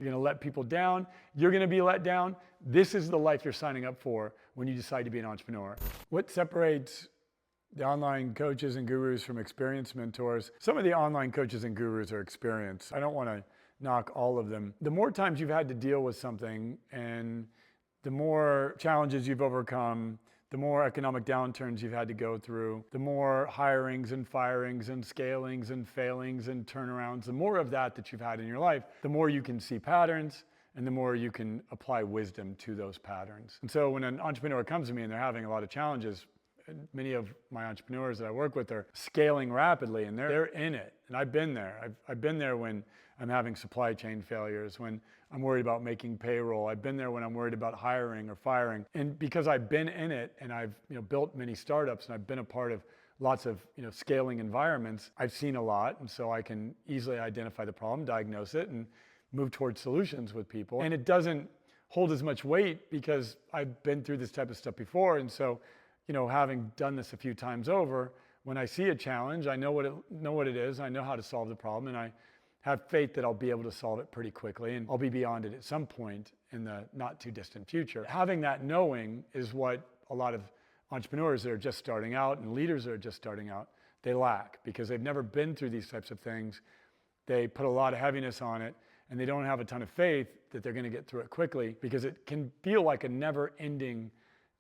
You're going to let people down. You're going to be let down. This is the life you're signing up for when you decide to be an entrepreneur. What separates the online coaches and gurus from experienced mentors? Some of the online coaches and gurus are experienced. I don't want to knock all of them. The more times you've had to deal with something and the more challenges you've overcome, the more economic downturns you've had to go through, the more hirings and firings and scalings and failings and turnarounds, the more of that you've had in your life, the more you can see patterns and the more you can apply wisdom to those patterns. And so when an entrepreneur comes to me and they're having a lot of challenges, many of my entrepreneurs that I work with are scaling rapidly and they're in it. And I've been there. I've been there when I'm having supply chain failures, when I'm worried about making payroll. I've been there when I'm worried about hiring or firing. And because I've been in it and I've built many startups and I've been a part of lots of scaling environments, I've seen a lot. And so I can easily identify the problem, diagnose it, and move towards solutions with people. And it doesn't hold as much weight because I've been through this type of stuff before. And so having done this a few times over, when I see a challenge, I know what it is, I know how to solve the problem, and I have faith that I'll be able to solve it pretty quickly, and I'll be beyond it at some point in the not too distant future. Having that knowing is what a lot of entrepreneurs that are just starting out and leaders that are just starting out, they lack, because they've never been through these types of things. They put a lot of heaviness on it, and they don't have a ton of faith that they're going to get through it quickly, because it can feel like a never-ending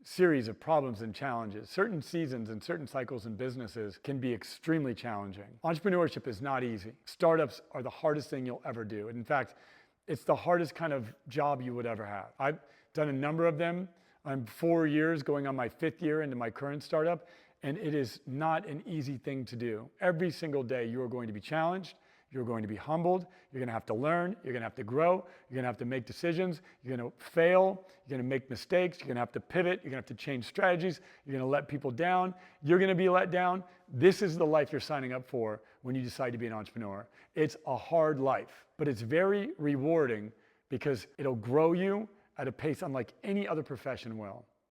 series of problems and challenges. Certain seasons and certain cycles in businesses can be extremely challenging. Entrepreneurship is not easy. Startups are the hardest thing you'll ever do. And in fact, it's the hardest kind of job you would ever have. I've done a number of them. I'm 4 years going on my 5th year into my current startup, and it is not an easy thing to do. Every single day you are going to be challenged. You're going to be humbled. You're going to have to learn. You're going to have to grow. You're going to have to make decisions. You're going to fail. You're going to make mistakes. You're going to have to pivot. You're going to have to change strategies. You're going to let people down. You're going to be let down. This is the life you're signing up for when you decide to be an entrepreneur. It's a hard life, but it's very rewarding because it'll grow you at a pace unlike any other profession will.